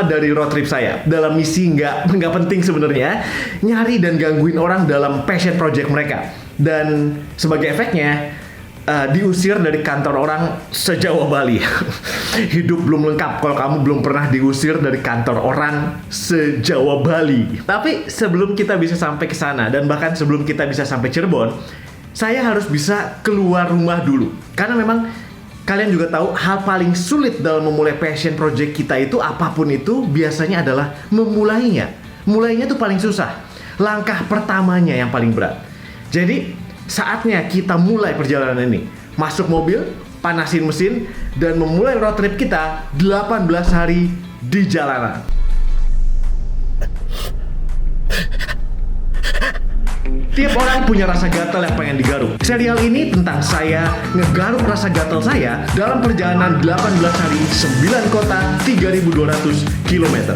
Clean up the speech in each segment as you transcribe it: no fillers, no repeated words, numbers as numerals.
pertama dari road trip saya dalam misi nggak penting sebenarnya, nyari dan gangguin orang dalam passion project mereka. Dan sebagai efeknya diusir dari kantor orang se-Jawa Bali. Hidup belum lengkap kalau kamu belum pernah diusir dari kantor orang se-Jawa Bali. Tapi sebelum kita bisa sampai ke sana dan bahkan sebelum kita bisa sampai Cirebon, saya harus bisa keluar rumah dulu. Karena memang kalian juga tahu hal paling sulit dalam memulai passion project kita itu, apapun itu, biasanya adalah memulainya. Mulainya tuh paling susah. Langkah pertamanya yang paling berat. Jadi saatnya kita mulai perjalanan ini. Masuk mobil, panasin mesin, dan memulai road trip kita 18 hari di jalanan. Tiap orang punya rasa gatal yang pengen digaruk. Serial ini tentang saya ngegaruk rasa gatal saya dalam perjalanan 18 hari, 9 kota, 3.200 km.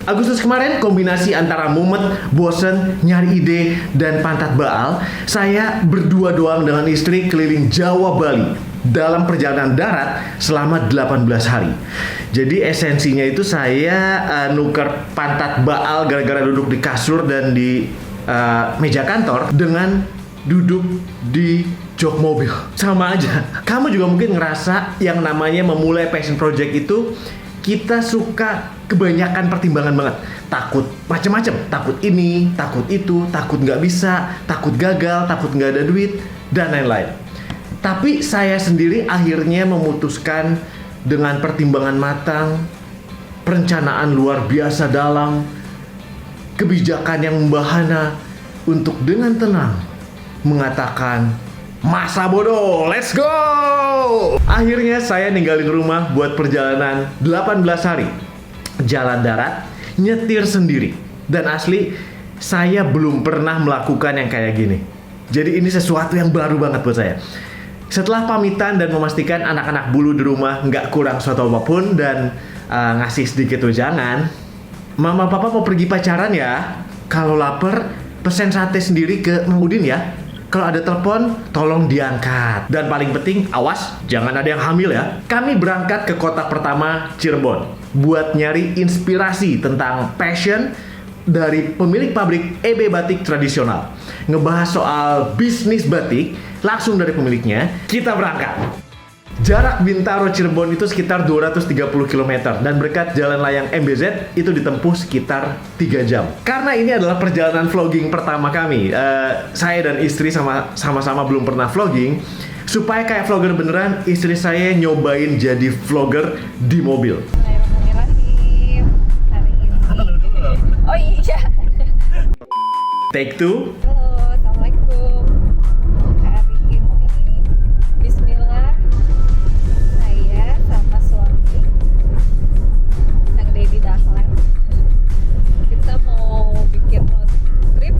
Agustus kemarin, kombinasi antara mumet, bosen, nyari ide, dan pantat baal, saya berdua doang dengan istri keliling Jawa Bali dalam perjalanan darat selama 18 hari. Jadi esensinya itu saya nuker pantat baal gara-gara duduk di kasur dan di meja kantor dengan duduk di jok mobil. Sama aja. Kamu juga mungkin ngerasa yang namanya memulai passion project itu kita suka kebanyakan pertimbangan banget. Takut macam-macam. Takut ini, takut itu, takut nggak bisa, takut gagal, takut nggak ada duit, dan lain-lain. Tapi saya sendiri akhirnya memutuskan dengan pertimbangan matang, perencanaan luar biasa dalam, kebijakan yang membahana untuk dengan tenang mengatakan masa bodoh, let's go! Akhirnya saya ninggalin rumah buat perjalanan 18 hari. Jalan darat, nyetir sendiri. Dan asli, saya belum pernah melakukan yang kayak gini. Jadi ini sesuatu yang baru banget buat saya. Setelah pamitan dan memastikan anak-anak bulu di rumah nggak kurang suatu apapun dan ngasih sedikit wejangan, Mama Papa mau pergi pacaran ya. Kalau lapar, pesen sate sendiri ke Mang Udin ya. Kalau ada telepon, tolong diangkat. Dan paling penting, awas, jangan ada yang hamil ya. Kami berangkat ke kota pertama, Cirebon, buat nyari inspirasi tentang passion dari pemilik pabrik EB Batik tradisional. Ngebahas soal bisnis batik, langsung dari pemiliknya, kita berangkat. Jarak Bintaro Cirebon itu sekitar 230 km dan berkat jalan layang MBZ itu ditempuh sekitar 3 jam. Karena ini adalah perjalanan vlogging pertama kami, saya dan istri sama-sama belum pernah vlogging. Supaya kayak vlogger beneran, istri saya nyobain jadi vlogger di mobil. Bismillahirrahmanirrahim. Hari ini. Oh iya. Take 2. Halo, assalamualaikum. Hari ini Bismillah. Saya sama suami Kang Deddy Dahlan. Kita mau bikin road trip.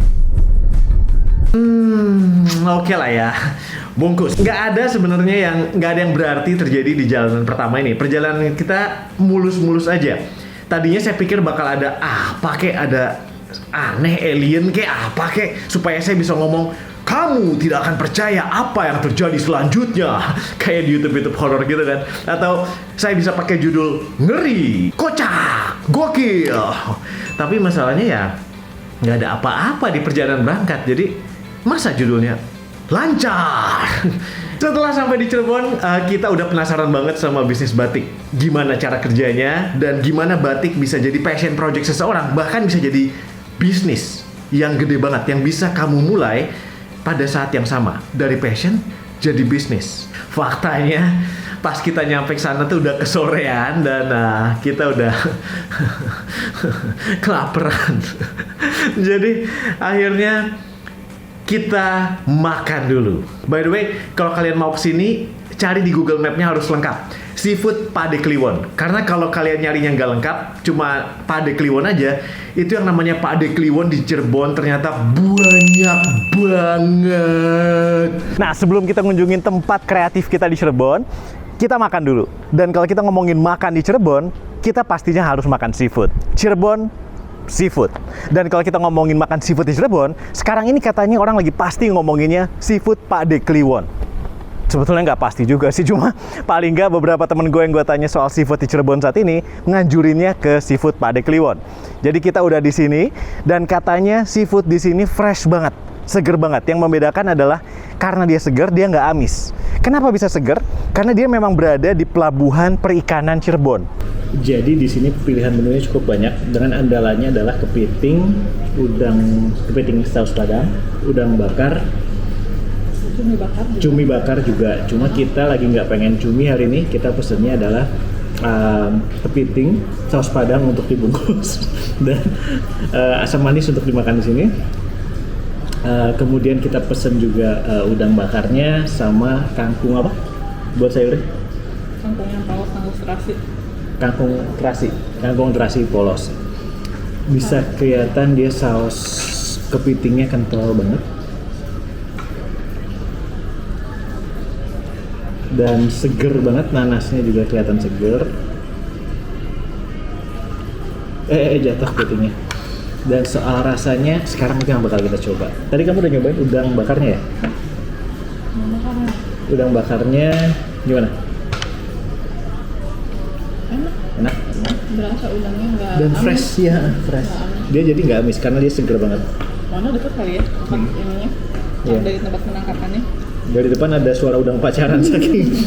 Oke lah ya, bungkus. Nggak ada yang berarti terjadi di jalanan pertama ini. Perjalanan kita mulus-mulus aja. Tadinya saya pikir bakal ada ada aneh, alien kayak apa kayak, supaya saya bisa ngomong, kamu tidak akan percaya apa yang terjadi selanjutnya, kayak di YouTube horror gitu kan. Atau saya bisa pakai judul ngeri, kocak, gokil. Tapi masalahnya ya nggak ada apa-apa di perjalanan berangkat. Jadi masa judulnya lancar? Setelah sampai di Cirebon, kita udah penasaran banget sama bisnis batik. Gimana cara kerjanya dan gimana batik bisa jadi passion project seseorang, bahkan bisa jadi bisnis yang gede banget yang bisa kamu mulai pada saat yang sama, dari passion jadi bisnis. Faktanya pas kita nyampe sana tuh udah kesorean dan kita udah kelaparan. Jadi akhirnya kita makan dulu. By the way, kalau kalian mau kesini, cari di Google Map-nya harus lengkap. Seafood Pade Kliwon. Karena kalau kalian nyarinya nggak lengkap, cuma Pade Kliwon aja, itu yang namanya Pade Kliwon di Cirebon ternyata banyak banget. Nah, sebelum kita ngunjungin tempat kreatif kita di Cirebon, kita makan dulu. Dan kalau kita ngomongin makan di Cirebon, kita pastinya harus makan seafood. Cirebon seafood. Dan kalau kita ngomongin makan seafood di Cirebon, sekarang ini katanya orang lagi pasti ngomonginnya seafood Pade Kliwon. Sebetulnya nggak pasti juga sih, cuma paling nggak beberapa temen gue yang gue tanya soal seafood di Cirebon saat ini nganjurinnya ke seafood Pak De Kliwon. Jadi kita udah di sini dan katanya seafood di sini fresh banget, seger banget. Yang membedakan adalah karena dia seger, dia nggak amis. Kenapa bisa seger? Karena dia memang berada di pelabuhan perikanan Cirebon. Jadi di sini pilihan menunya cukup banyak. Dengan andalannya adalah kepiting, kepiting saus padang, udang bakar, cumi bakar juga. Cuma kita lagi nggak pengen cumi hari ini. Kita pesennya adalah kepiting saus padang untuk dibungkus dan asam manis untuk dimakan di sini. Kemudian kita pesen juga udang bakarnya sama kangkung apa? Buat sayurnya? Kangkung yang polos, Kangkung terasi polos. Bisa kelihatan dia saus kepitingnya kental banget. Dan seger banget, nanasnya juga kelihatan seger. Jatuh kepitingnya. Dan soal rasanya, sekarang itu yang bakal kita coba. Tadi kamu udah nyobain udang bakarnya ya? Udang bakarnya gimana? Enak? berasa udangnya nggak Dan amis. fresh ya, fresh. Dia jadi nggak amis karena dia seger banget. Mana deket kali ya tempat ininya, Iya. dari tempat penangkapannya. Dari depan ada suara udang pacaran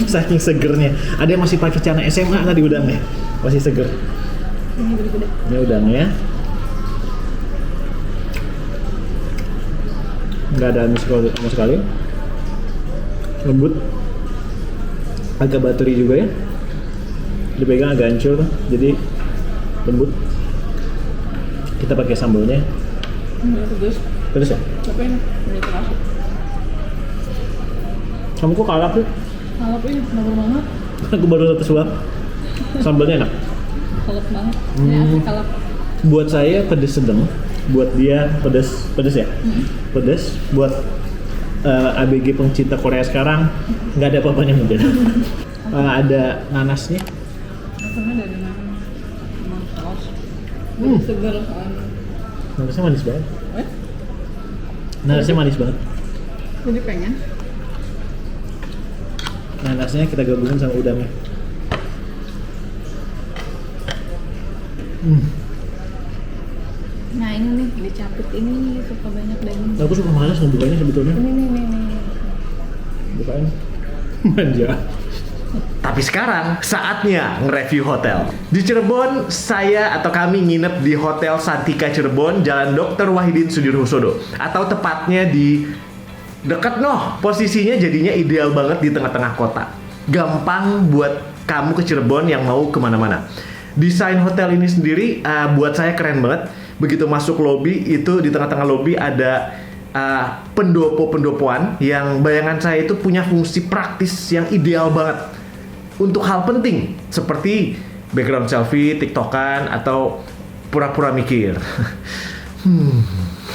saking segernya. Ada yang masih pakai celana SMA tadi udangnya, masih seger. Ini gede-gede. Ini udangnya. Nggak ada amis sama sekali. Lembut. Agak buttery juga ya. Dipegang agak hancur, jadi lembut. Kita pakai sambalnya. Nggak pedes, Terus ya? tapi enak. Udah terasa. Kamu kok kalap sih? Kalap ini kenapa banget? Aku baru satu suap. Sambalnya enak. Kalap banget. Ini asli kalap. Buat saya pedes sedang. Buat dia pedes ya. Pedes. Buat ABG pencinta Korea sekarang nggak ada apa-apanya mungkin. Ada nanasnya. Rasanya dari mana? Saus. Hmm. Segar kan. Nanasnya manis banget. Eh? Nanasnya manis banget. Jadi pengen. Nanasnya kita gabungin sama udangnya. Nah ini nih dicapit ini suka banyak daging. Aku suka malas ngebukanya sebetulnya. Ini. Bukain. Manja. Tapi sekarang saatnya nge-review hotel. Di Cirebon, saya atau kami nginep di Hotel Santika Cirebon, Jalan Dr. Wahidin Sudirohusodo. Atau tepatnya di dekat posisinya jadinya ideal banget di tengah-tengah kota. Gampang buat kamu ke Cirebon yang mau kemana-mana. Desain hotel ini sendiri buat saya keren banget. Begitu masuk lobi, itu di tengah-tengah lobi ada pendopo-pendopoan yang bayangan saya itu punya fungsi praktis yang ideal banget untuk hal penting seperti background selfie, tiktokan, atau pura-pura mikir.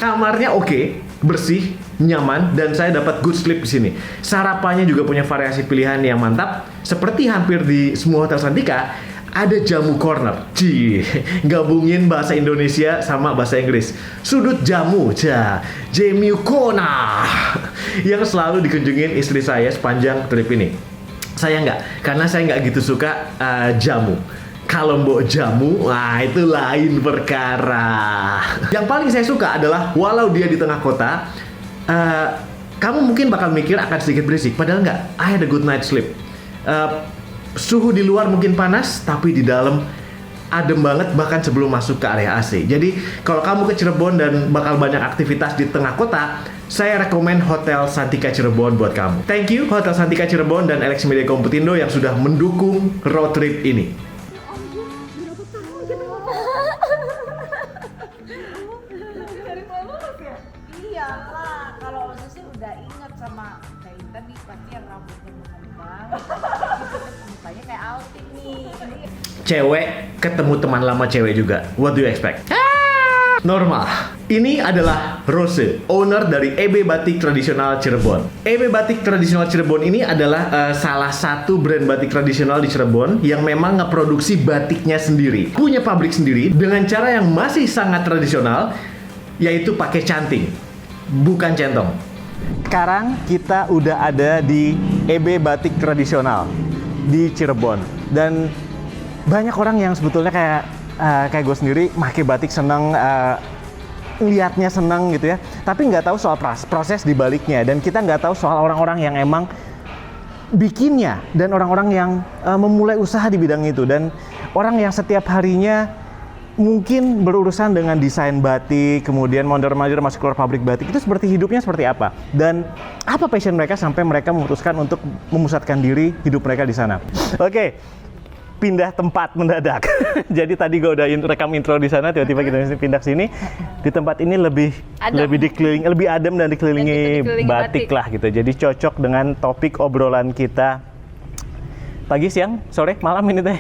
Kamarnya oke, bersih, nyaman, dan saya dapat good sleep di sini. Sarapannya juga punya variasi pilihan yang mantap, seperti hampir di semua hotel Santika. Ada jamu corner, gabungin bahasa Indonesia sama bahasa Inggris. Sudut jamu, Jamu Corner, yang selalu dikunjungin istri saya sepanjang trip ini. Saya nggak, karena saya nggak gitu suka jamu. Kalau mbok jamu, wah itu lain perkara. Yang paling saya suka adalah walau dia di tengah kota, kamu mungkin bakal mikir akan sedikit berisik, padahal nggak. I had a good night sleep. Suhu di luar mungkin panas, tapi di dalam adem banget bahkan sebelum masuk ke area AC. Jadi kalau kamu ke Cirebon dan bakal banyak aktivitas di tengah kota, saya rekomen Hotel Santika Cirebon buat kamu. Thank you Hotel Santika Cirebon dan Alex Media Komputindo yang sudah mendukung road trip ini. Iyalah, kalau sih udah ingat sama kayak tadi pasti yang rambutnya mengembang, gitu mukanya kayak outing nih. Cewek ketemu teman lama cewek juga. What do you expect? Normal. Ini adalah Rose, owner dari EB Batik Tradisional Cirebon. EB Batik Tradisional Cirebon ini adalah salah satu brand batik tradisional di Cirebon yang memang ngeproduksi batiknya sendiri. Punya pabrik sendiri dengan cara yang masih sangat tradisional, yaitu pakai canting, bukan centong. Sekarang kita udah ada di EB Batik Tradisional di Cirebon. Dan banyak orang yang sebetulnya kayak gue sendiri pakai batik seneng, lihatnya seneng gitu ya, tapi nggak tahu soal proses di baliknya, dan kita nggak tahu soal orang-orang yang emang bikinnya, dan orang-orang yang memulai usaha di bidang itu, dan orang yang setiap harinya mungkin berurusan dengan desain batik, kemudian mondar-mandir masuk keluar pabrik batik, itu seperti hidupnya seperti apa, dan apa passion mereka sampai mereka memutuskan untuk memusatkan diri hidup mereka di sana. Oke, pindah tempat mendadak. Jadi tadi gue udah rekam intro di sana, tiba-tiba kita pindah ke sini. Di tempat ini lebih dikelilingi, lebih adem dan dikelilingi batik lah gitu. Jadi cocok dengan topik obrolan kita pagi, siang, sore, malam ini teh.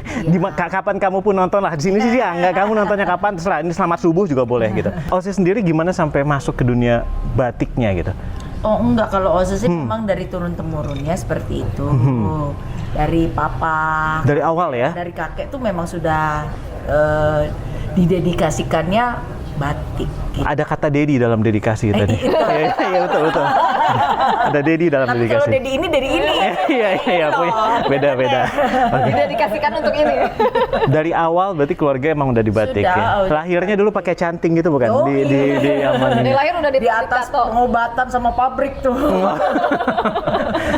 Kapan kamu pun nonton lah. Di sini sih siang, nggak kamu nontonnya kapan terserah. Ini selamat subuh juga boleh gitu. Ose sendiri gimana sampai masuk ke dunia batiknya gitu? Oh enggak, kalau Ose sih memang dari turun-temurunnya seperti itu. Dari papa. Dari awal ya? Dari kakek tuh memang sudah didedikasikannya batik. Gitu. Ada kata dedi dalam dedikasi tadi. Iya betul. Ada dedi dalam Tapi dedikasi. kalau dedi ini dari ini. Iya, beda. Okay. Didedikasikan untuk ini. Dari awal berarti keluarga emang udah di batik Sudah, ya. Lahirnya dulu pakai canting gitu bukan? Di aman Dari ini. lahir udah Di atas pengobatan sama pabrik tuh.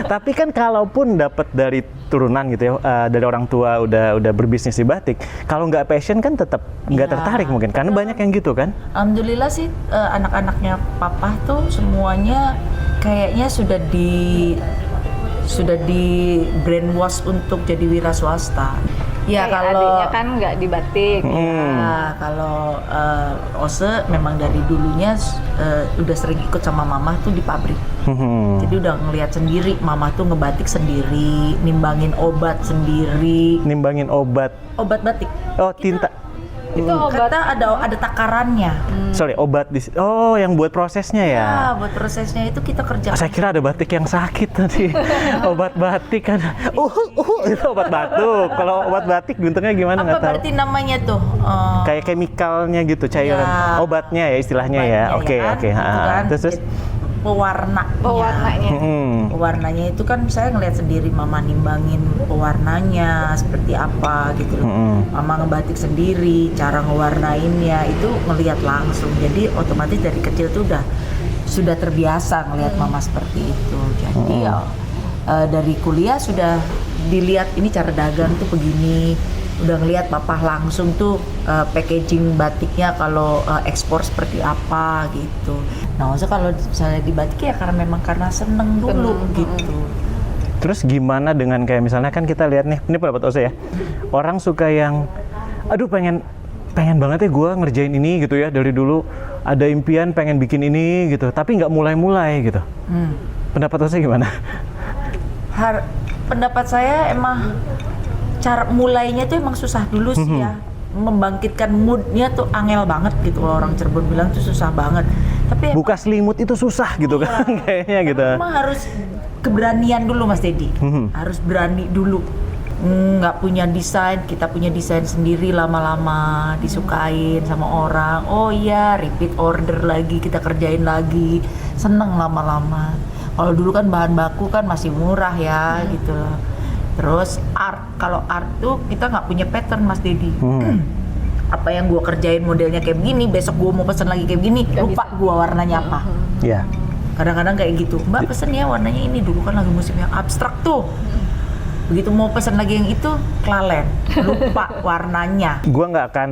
Tapi kan kalaupun dapat dari turunan gitu ya, dari orang tua udah berbisnis di batik, kalau nggak passion kan tetap nggak tertarik mungkin, karena banyak yang gitu kan. Alhamdulillah sih anak-anaknya papa tuh semuanya kayaknya sudah di brainwash untuk jadi wira swasta. Ya kalau adiknya kan nggak di batik. Nah, kalau Ose memang dari dulunya udah sering ikut sama mama tuh di pabrik. Jadi udah ngelihat sendiri, mama tuh ngebatik sendiri, nimbangin obat sendiri. Nimbangin obat. Obat batik. Oh, tinta. Itu obat. Kata ada takarannya. Sorry, obat oh, yang buat prosesnya ya. Ya, buat prosesnya itu kita kerja. Saya kira ada batik yang sakit tadi. Obat batik kan. Itu obat batuk. Kalau obat batik bentuknya gimana nggak tahu. Apa berarti namanya tuh? Kayak chemicalnya gitu, cairan. Ya. Obatnya ya istilahnya ya. Oke. Terus pewarnanya. Pewarnanya itu kan saya ngelihat sendiri, mama nimbangin pewarnanya seperti apa gitu loh. Mama ngebatik sendiri, cara ngewarnainnya itu ngelihat langsung. Jadi otomatis dari kecil tuh sudah terbiasa ngelihat mama seperti itu. Jadi ya dari kuliah sudah dilihat ini cara dagang tuh begini. Udah ngelihat papa langsung tuh packaging batiknya kalau ekspor seperti apa gitu. Nah, maksudnya kalau misalnya di batik ya karena seneng dulu gitu. Terus gimana dengan kayak misalnya kan kita lihat nih, ini pendapat Ose ya. Orang suka yang aduh pengen banget ya gue ngerjain ini gitu ya, dari dulu ada impian pengen bikin ini gitu, tapi nggak mulai gitu. Pendapat Ose gimana? Pendapat saya emang cara mulainya tuh emang susah dulu sih ya. Membangkitkan moodnya tuh angel banget gitu, kalau orang Cirebon bilang tuh susah banget. Tapi buka selimut itu susah gitu kan kayaknya gitu. Emang harus keberanian dulu Mas Dedi. Harus berani dulu. Nggak punya desain, kita punya desain sendiri, lama-lama disukain sama orang. Oh iya, repeat order lagi, kita kerjain lagi. Seneng lama-lama. Kalau dulu kan bahan baku kan masih murah ya gitu loh. Terus kalau art tuh kita nggak punya pattern Mas Dedi. Apa yang gue kerjain modelnya kayak begini, besok gue mau pesen lagi kayak begini, lupa gue warnanya apa. Iya. Kadang-kadang kayak gitu, Mbak pesen ya warnanya ini, dulu kan lagi musim yang abstrak tuh. Begitu mau pesen lagi yang itu, kelalen, lupa warnanya. Gua nggak akan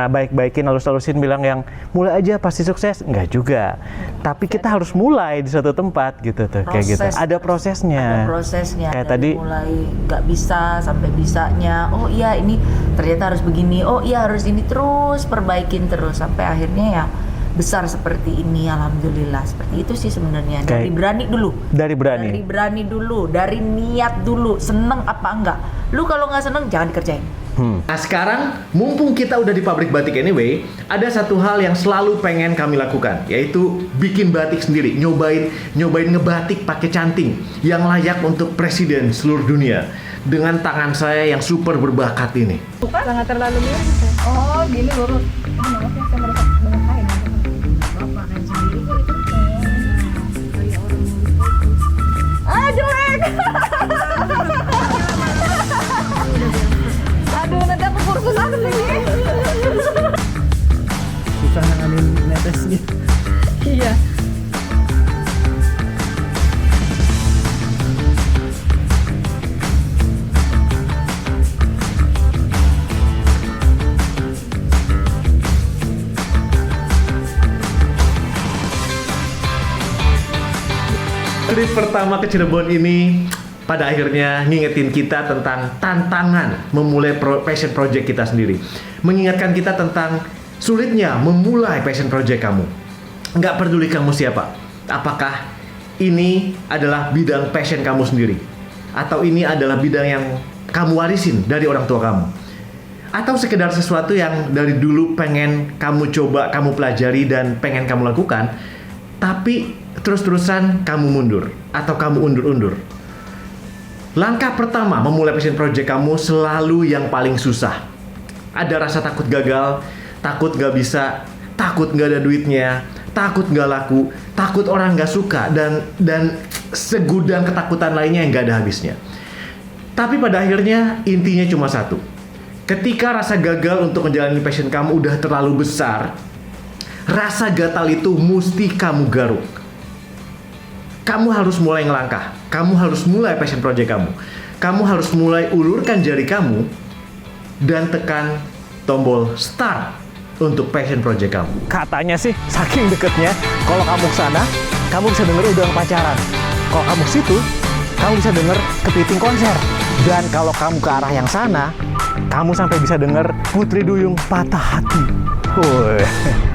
baik-baikin, halus-halusin bilang yang mulai aja pasti sukses, nggak juga. Tapi kita harus mulai di suatu tempat gitu tuh, kayak gitu. Ada prosesnya. Ada prosesnya. Kayak dari tadi mulai nggak bisa sampai bisanya. Oh iya ini ternyata harus begini. Oh iya harus ini, terus perbaikin terus sampai akhirnya ya besar seperti ini, alhamdulillah. Seperti itu sih sebenarnya. Dari berani dulu. Dari berani dulu, dari niat dulu. Seneng apa enggak? Lu kalau nggak seneng jangan dikerjain. Nah sekarang, mumpung kita udah di pabrik batik anyway, ada satu hal yang selalu pengen kami lakukan, yaitu bikin batik sendiri, nyobain ngebatik pakai canting yang layak untuk presiden seluruh dunia dengan tangan saya yang super berbakat ini. Sangat terlalu mirip. Oh, gini lurus. Maaf ya, saya merasa dengan kain. Bapak kan sendiri kok itu. Kayak orang. Jelek. nanganin netesnya. Iya. Trip pertama ke Cirebon ini pada akhirnya ngingetin kita tentang tantangan memulai passion project kita sendiri. Mengingatkan kita tentang sulitnya memulai passion project kamu. Nggak peduli kamu siapa. Apakah ini adalah bidang passion kamu sendiri? Atau ini adalah bidang yang kamu warisin dari orang tua kamu? Atau sekedar sesuatu yang dari dulu pengen kamu coba, kamu pelajari dan pengen kamu lakukan, tapi terus-terusan kamu mundur atau kamu undur-undur. Langkah pertama memulai passion project kamu selalu yang paling susah. Ada rasa takut gagal, takut gak bisa, takut gak ada duitnya, takut gak laku, takut orang gak suka, dan segudang ketakutan lainnya yang gak ada habisnya. Tapi pada akhirnya intinya cuma satu. Ketika rasa gagal untuk menjalani passion kamu udah terlalu besar, rasa gatal itu mesti kamu garuk. Kamu harus mulai ngelangkah. Kamu harus mulai passion project kamu. Kamu harus mulai ulurkan jari kamu dan tekan tombol start untuk passion project kamu. Katanya sih saking deketnya, kalau kamu ke sana, kamu bisa denger udang pacaran. Kalau kamu ke situ, kamu bisa denger kepiting konser. Dan kalau kamu ke arah yang sana, kamu sampai bisa denger Putri Duyung patah hati. Woi.